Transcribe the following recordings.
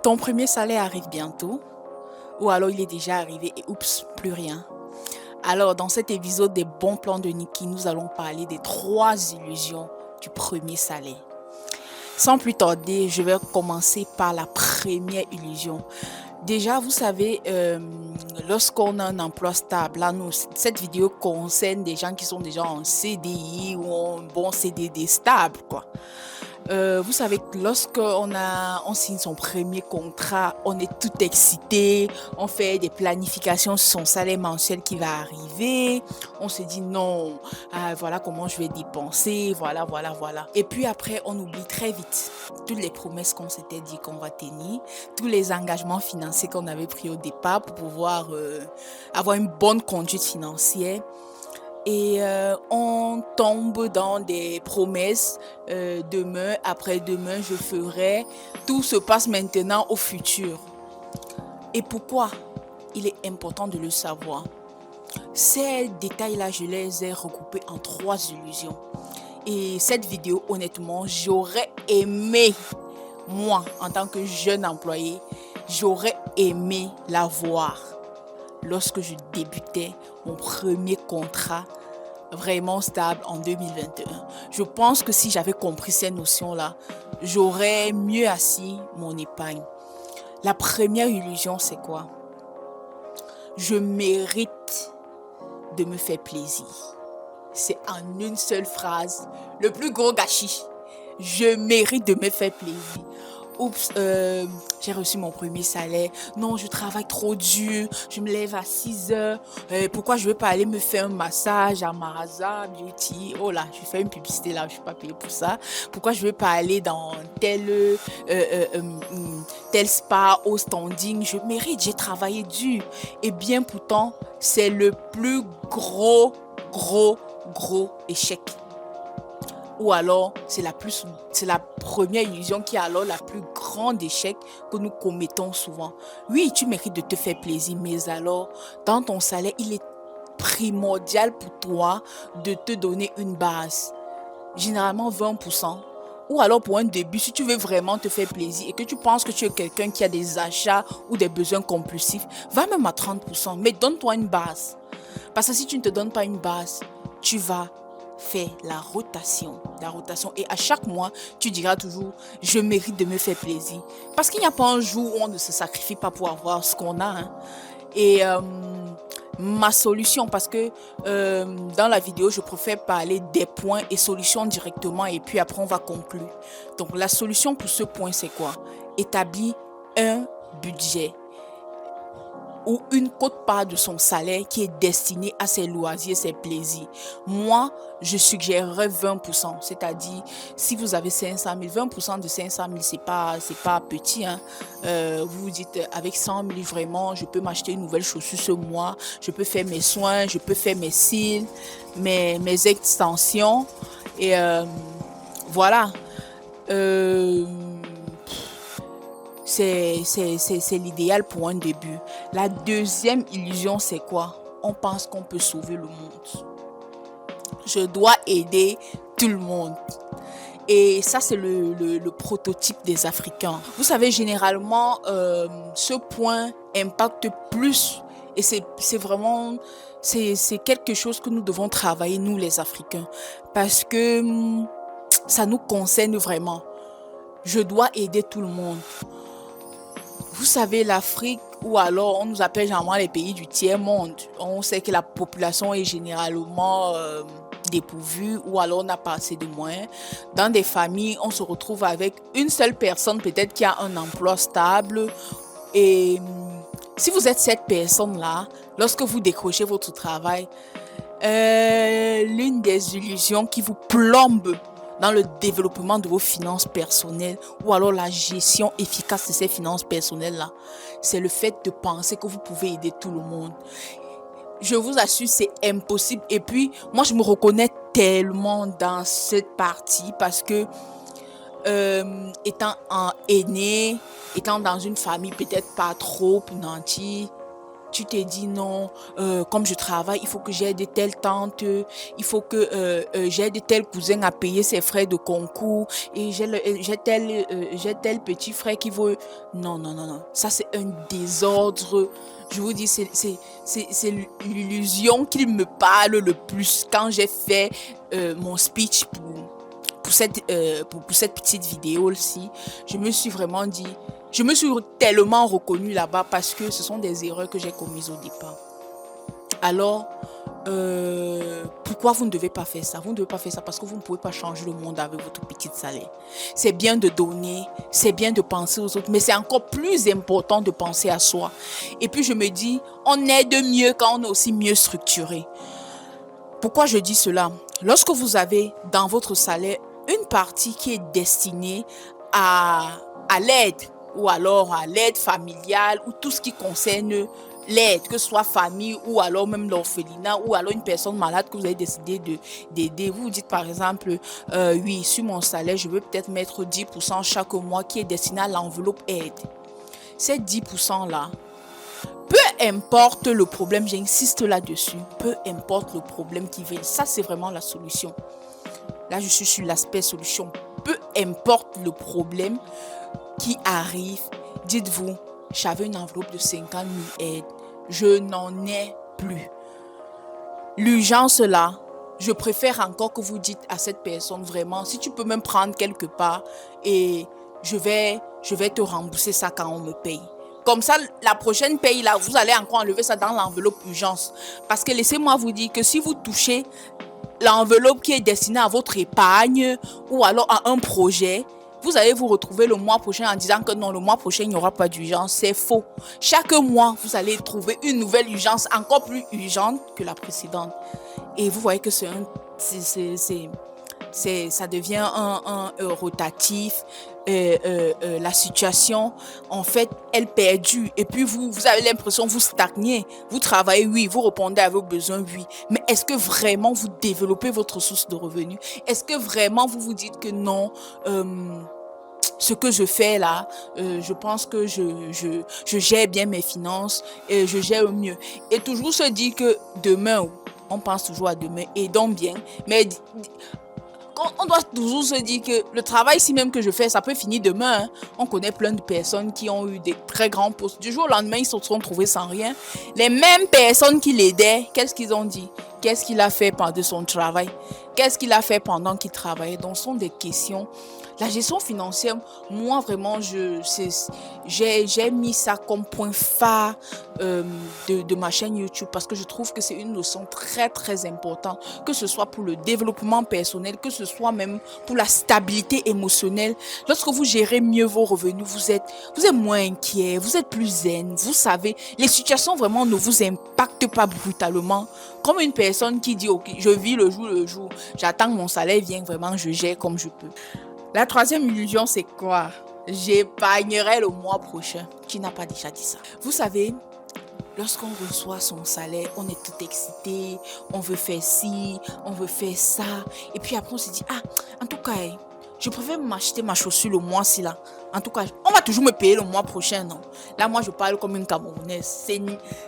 Ton premier salaire arrive bientôt ou alors il est déjà arrivé et oups, plus rien. Alors, dans cet épisode des bons plans de Nikki, nous allons parler des 3 illusions du premier salaire. Sans plus tarder, je vais commencer par la première illusion. Déjà, vous savez, lorsqu'on a un emploi stable, là, cette vidéo concerne des gens qui sont déjà en CDI ou en bon CDD stable, quoi. Vous savez que on signe son premier contrat, on est tout excité, on fait des planifications sur son salaire mensuel qui va arriver, on se dit non, voilà comment je vais dépenser, voilà, voilà, voilà. Et puis après, on oublie très vite toutes les promesses qu'on s'était dit qu'on va tenir, tous les engagements financiers qu'on avait pris au départ pour pouvoir avoir une bonne conduite financière. Et on tombe dans des promesses, demain, après-demain, je ferai. Tout se passe maintenant au futur. Et pourquoi il est important de le savoir? Ces détails-là, je les ai regroupés en 3 illusions. Et cette vidéo, honnêtement, j'aurais aimé, moi, en tant que jeune employé, j'aurais aimé la voir lorsque je débutais mon premier contrat vraiment stable en 2021. Je pense que si j'avais compris ces notions-là, j'aurais mieux assis mon épargne. La première illusion, c'est quoi? Je mérite de me faire plaisir. C'est en une seule phrase le plus gros gâchis. Je mérite de me faire plaisir. Oups, j'ai reçu mon premier salaire. Non, je travaille trop dur. Je me lève à 6 heures. Pourquoi je ne vais pas aller me faire un massage à Maraza Beauty? Oh là, je fais une publicité là, je ne suis pas payée pour ça. Pourquoi je ne vais pas aller dans tel spa au standing? Je mérite, j'ai travaillé dur. Et bien pourtant, c'est le plus gros échec. Ou alors, c'est la première illusion qui est alors la plus grande échec que nous commettons souvent. Oui, tu mérites de te faire plaisir, mais alors, dans ton salaire, il est primordial pour toi de te donner une base. Généralement 20%. Ou alors pour un début, si tu veux vraiment te faire plaisir et que tu penses que tu es quelqu'un qui a des achats ou des besoins compulsifs, va même à 30%, mais donne-toi une base. Parce que si tu ne te donnes pas une base, tu vas faire la rotation. Et à chaque mois, tu diras toujours, je mérite de me faire plaisir. Parce qu'il n'y a pas un jour où on ne se sacrifie pas pour avoir ce qu'on a. Hein. Et ma solution, parce que dans la vidéo, je préfère parler des points et solutions directement et puis après, on va conclure. Donc, la solution pour ce point, c'est quoi? Établir un budget ou une quote-part de son salaire qui est destinée à ses loisirs, ses plaisirs. Moi, je suggérerais 20%. C'est-à-dire, si vous avez 500 000, 20% de 500 000, c'est pas petit. Hein. Vous vous dites, avec 100 000, vraiment, je peux m'acheter une nouvelle chaussure ce mois. Je peux faire mes soins, je peux faire mes cils, mes extensions. Et voilà. C'est l'idéal pour un début. La deuxième illusion, c'est quoi? On pense qu'on peut sauver le monde. Je dois aider tout le monde. Et ça, c'est le prototype des Africains. Vous savez, généralement, ce point impacte plus. Et c'est vraiment, c'est quelque chose que nous devons travailler, nous les Africains. Parce que ça nous concerne vraiment. Je dois aider tout le monde. Vous savez, l'Afrique, ou alors on nous appelle généralement les pays du tiers-monde. On sait que la population est généralement dépourvue ou alors on n'a pas assez de moyens. Dans des familles, on se retrouve avec une seule personne peut-être qui a un emploi stable. Et si vous êtes cette personne-là, lorsque vous décrochez votre travail, l'une des illusions qui vous plombe dans le développement de vos finances personnelles ou alors la gestion efficace de ces finances personnelles-là, c'est le fait de penser que vous pouvez aider tout le monde. Je vous assure, c'est impossible. Et puis, moi, je me reconnais tellement dans cette partie parce que étant un aîné, étant dans une famille peut-être pas trop nantie, tu t'es dit non, comme je travaille, il faut que j'aide telle tante, il faut que j'aide tel cousin à payer ses frais de concours et j'ai tel petit frère qui veut. Non, non, non, non. Ça, c'est un désordre. Je vous dis, c'est l'illusion qu'il me parle le plus quand j'ai fait mon speech pour cette petite vidéo-ci. Je me suis vraiment dit, je me suis tellement reconnue là-bas parce que ce sont des erreurs que j'ai commises au départ. Alors, pourquoi vous ne devez pas faire ça? Vous ne devez pas faire ça parce que vous ne pouvez pas changer le monde avec votre petit salaire. C'est bien de donner, c'est bien de penser aux autres, mais c'est encore plus important de penser à soi. Et puis je me dis, on aide mieux quand on est aussi mieux structuré. Pourquoi je dis cela? Lorsque vous avez dans votre salaire une partie qui est destinée à l'aide, ou alors à l'aide familiale, ou tout ce qui concerne l'aide, que ce soit famille, ou alors même l'orphelinat, ou alors une personne malade que vous avez décidé d'aider. Vous vous dites par exemple, oui, sur mon salaire, je veux peut-être mettre 10% chaque mois qui est destiné à l'enveloppe aide. Ces 10% là, peu importe le problème, j'insiste là-dessus, peu importe le problème qui vient, ça c'est vraiment la solution. Là, je suis sur l'aspect solution. Peu importe le problème qui arrive, dites-vous, j'avais une enveloppe de 50 000 aides, je n'en ai plus. L'urgence là, je préfère encore que vous dites à cette personne vraiment, si tu peux même prendre quelque part et je vais te rembourser ça quand on me paye. Comme ça, la prochaine paye là, vous allez encore enlever ça dans l'enveloppe urgence. Parce que laissez-moi vous dire que si vous touchez l'enveloppe qui est destinée à votre épargne ou alors à un projet, vous allez vous retrouver le mois prochain en disant que non, le mois prochain, il n'y aura pas d'urgence. C'est faux. Chaque mois, vous allez trouver une nouvelle urgence encore plus urgente que la précédente. Et vous voyez que ça devient un rotatif. La situation, en fait, elle perdure. Et puis, vous avez l'impression, vous stagnez. Vous travaillez, oui. Vous répondez à vos besoins, oui. Mais est-ce que vraiment vous développez votre source de revenus? Est-ce que vraiment vous vous dites que non, ce que je fais là, je pense que je gère bien mes finances et je gère mieux. Et toujours se dire que demain, on pense toujours à demain, aidons bien, mais on doit toujours se dire que le travail si même que je fais, ça peut finir demain. Hein. On connaît plein de personnes qui ont eu des très grands postes. Du jour au lendemain, ils se sont trouvés sans rien. Les mêmes personnes qui l'aidaient, qu'est-ce qu'ils ont dit? Qu'est-ce qu'il a fait pendant son travail? Qu'est-ce qu'il a fait pendant qu'il travaillait? Donc, ce sont des questions. La gestion financière, moi vraiment, j'ai mis ça comme point phare de ma chaîne YouTube parce que je trouve que c'est une notion très très importante, que ce soit pour le développement personnel, que ce soit même pour la stabilité émotionnelle. Lorsque vous gérez mieux vos revenus, vous êtes moins inquiet, vous êtes plus zen, vous savez, les situations vraiment ne vous impactent pas brutalement. Comme une personne qui dit, ok, je vis le jour, j'attends que mon salaire vienne, vraiment, je gère comme je peux. La troisième illusion, c'est quoi? J'épargnerai le mois prochain. Qui n'a pas déjà dit ça? Vous savez, lorsqu'on reçoit son salaire, on est tout excité, on veut faire ci, on veut faire ça. Et puis après, on se dit, ah, en tout cas, je préfère m'acheter ma chaussure le mois-ci là. En tout cas, on va toujours me payer le mois prochain, non? Là, moi, je parle comme une Camerounaise.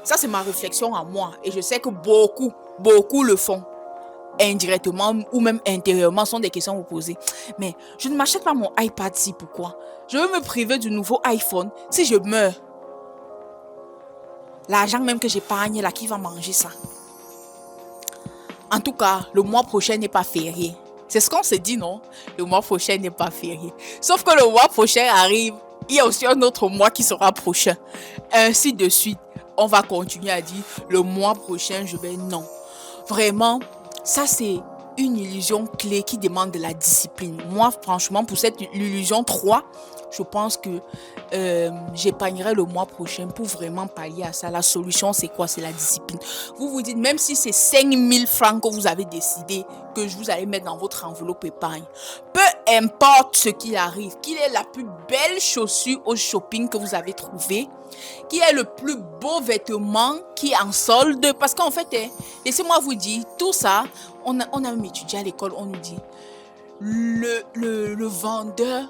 Ça, c'est ma réflexion à moi. Et je sais que beaucoup le font. Indirectement ou même intérieurement, sont des questions à vous poser. Mais je ne m'achète pas mon iPad si, pourquoi? Je veux me priver du nouveau iPhone si je meurs. L'argent même que j'épargne là, qui va manger ça? En tout cas, le mois prochain n'est pas férié. C'est ce qu'on se dit, non? Le mois prochain n'est pas férié. Sauf que le mois prochain arrive, il y a aussi un autre mois qui sera prochain. Ainsi de suite. On va continuer à dire, le mois prochain, je vais non. Vraiment, ça, c'est une illusion clé qui demande de la discipline. Moi, franchement, pour cette illusion 3, je pense que j'épargnerai le mois prochain pour vraiment pallier à ça. La solution, c'est quoi? C'est la discipline. Vous vous dites, même si c'est 5 000 francs que vous avez décidé que vous allez mettre dans votre enveloppe épargne, peu importe ce qui arrive, qu'il est la plus belle chaussure au shopping que vous avez trouvé, qui est le plus beau vêtement qui est en solde, parce qu'en fait, laissez-moi vous dire, tout ça, on a même étudié à l'école, on nous dit, le vendeur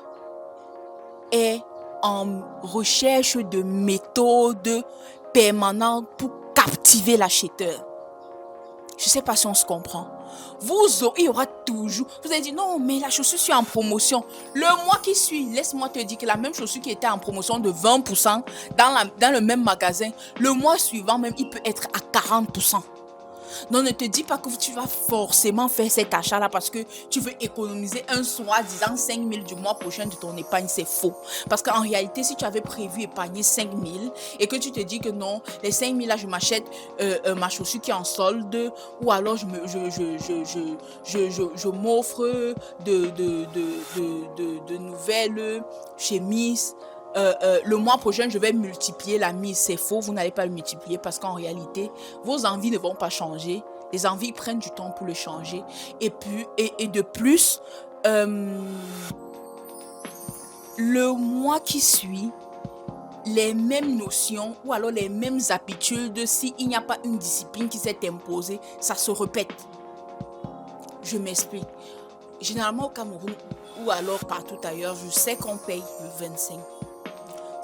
est en recherche de méthodes permanente pour captiver l'acheteur. Je ne sais pas si on se comprend. Il y aura toujours... Vous allez dire, non, mais la chaussure est en promotion. Le mois qui suit, laisse-moi te dire que la même chaussure qui était en promotion de 20% dans le même magasin, le mois suivant même, il peut être à 40%. Non, ne te dis pas que tu vas forcément faire cet achat-là parce que tu veux économiser un soi-disant 5 000 du mois prochain de ton épargne. C'est faux. Parce qu'en réalité, si tu avais prévu épargner 5 000 et que tu te dis que non, les 5 000 là, je m'achète ma chaussure qui est en solde ou alors je m'offre de nouvelles chemises. Le mois prochain, je vais multiplier la mise. C'est faux, vous n'allez pas le multiplier parce qu'en réalité, vos envies ne vont pas changer. Les envies prennent du temps pour le changer. Et de plus, le mois qui suit, les mêmes notions ou alors les mêmes habitudes, s'il n'y a pas une discipline qui s'est imposée, ça se répète. Je m'explique. Généralement au Cameroun ou alors partout ailleurs, je sais qu'on paye le 25.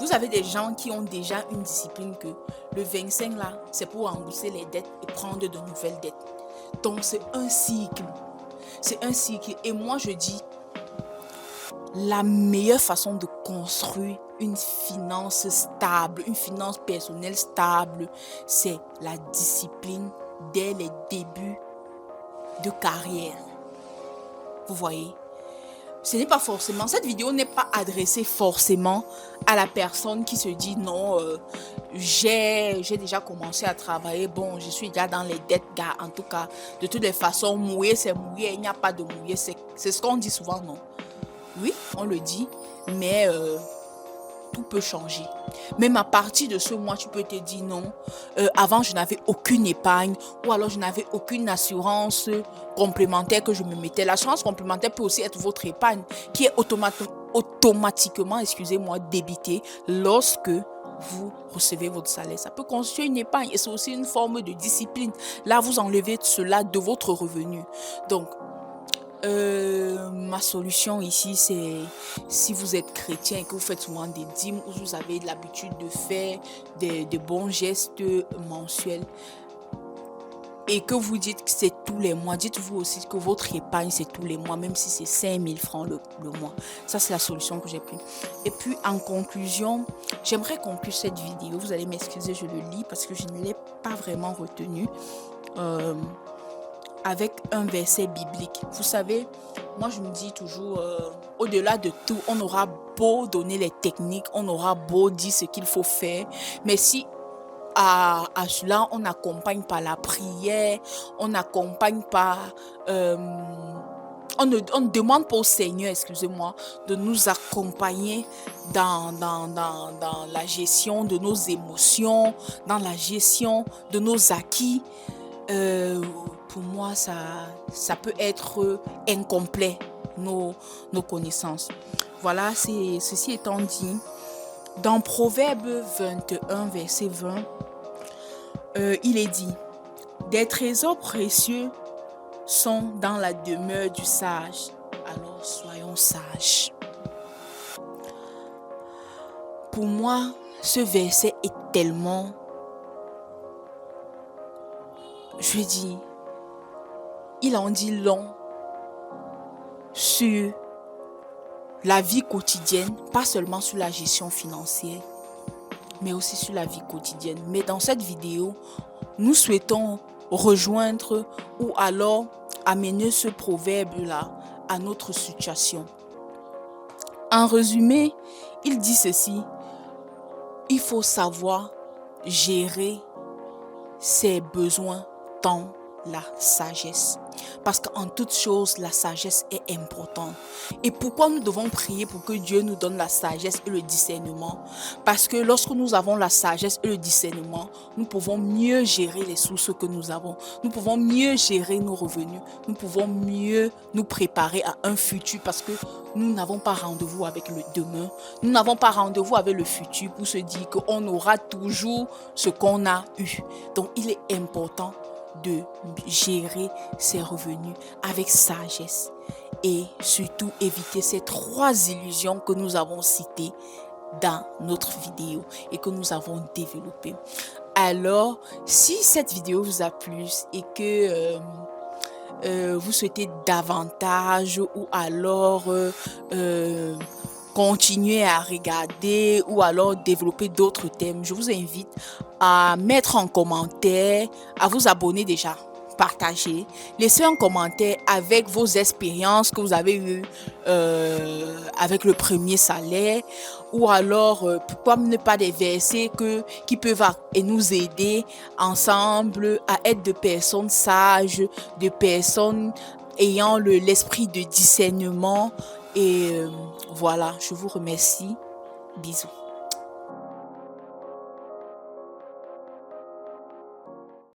Vous avez des gens qui ont déjà une discipline que le 25 là, c'est pour rembourser les dettes et prendre de nouvelles dettes. Donc c'est un cycle. C'est un cycle. Et moi je dis, la meilleure façon de construire une finance stable, une finance personnelle stable, c'est la discipline dès les débuts de carrière. Vous voyez? Ce n'est pas forcément, cette vidéo n'est pas adressée forcément à la personne qui se dit non, j'ai déjà commencé à travailler, bon, je suis déjà dans les dettes, en tout cas, de toutes les façons, mouiller c'est mouiller, il n'y a pas de mouiller, c'est ce qu'on dit souvent, non? Oui, on le dit, mais tout peut changer. Même à partir de ce mois, tu peux te dire non. Avant, je n'avais aucune épargne ou alors je n'avais aucune assurance complémentaire que je me mettais. L'assurance complémentaire peut aussi être votre épargne qui est automatiquement, débitée lorsque vous recevez votre salaire. Ça peut constituer une épargne et c'est aussi une forme de discipline. Là, vous enlevez cela de votre revenu. Donc, ma solution ici, c'est si vous êtes chrétien et que vous faites souvent des dîmes ou vous avez l'habitude de faire de bons gestes mensuels et que vous dites que c'est tous les mois, dites-vous aussi que votre épargne c'est tous les mois, même si c'est 5 000 francs le mois. Ça, c'est la solution que j'ai prise. Et puis, en conclusion, j'aimerais conclure cette vidéo. Vous allez m'excuser, je le lis parce que je ne l'ai pas vraiment retenu. Avec un verset biblique. Vous savez, moi je me dis toujours, au-delà de tout, on aura beau donner les techniques, on aura beau dire ce qu'il faut faire, mais si à cela on accompagne par la prière, on accompagne par... on ne demande pas au Seigneur, excusez-moi, de nous accompagner dans la gestion de nos émotions, dans la gestion de nos acquis. Pour moi, ça peut être incomplet, nos connaissances. Voilà, ceci étant dit, dans Proverbe 21, verset 20, il est dit, « Des trésors précieux sont dans la demeure du sage, alors soyons sages. » Pour moi, ce verset est tellement, je dis, il en dit long sur la vie quotidienne, pas seulement sur la gestion financière, mais aussi sur la vie quotidienne. Mais dans cette vidéo, nous souhaitons rejoindre ou alors amener ce proverbe-là à notre situation. En résumé, il dit ceci, il faut savoir gérer ses besoins dans la sagesse. Parce qu'en toute chose, la sagesse est importante. Et pourquoi nous devons prier pour que Dieu nous donne la sagesse et le discernement? Parce que lorsque nous avons la sagesse et le discernement, nous pouvons mieux gérer les sources que nous avons. Nous pouvons mieux gérer nos revenus. Nous pouvons mieux nous préparer à un futur parce que nous n'avons pas rendez-vous avec le demain. Nous n'avons pas rendez-vous avec le futur pour se dire qu'on aura toujours ce qu'on a eu. Donc, il est important de gérer ses revenus avec sagesse et surtout éviter ces 3 illusions que nous avons citées dans notre vidéo et que nous avons développé. Alors, si cette vidéo vous a plu et que vous souhaitez davantage ou alors continuer à regarder ou alors développer d'autres thèmes, je vous invite à mettre en commentaire, à vous abonner déjà, partager, laissez un commentaire avec vos expériences que vous avez eues avec le premier salaire, ou alors pourquoi ne pas des versets qui peuvent et nous aider ensemble à être de personnes sages, de personnes ayant l'esprit de discernement. Et voilà, je vous remercie. Bisous.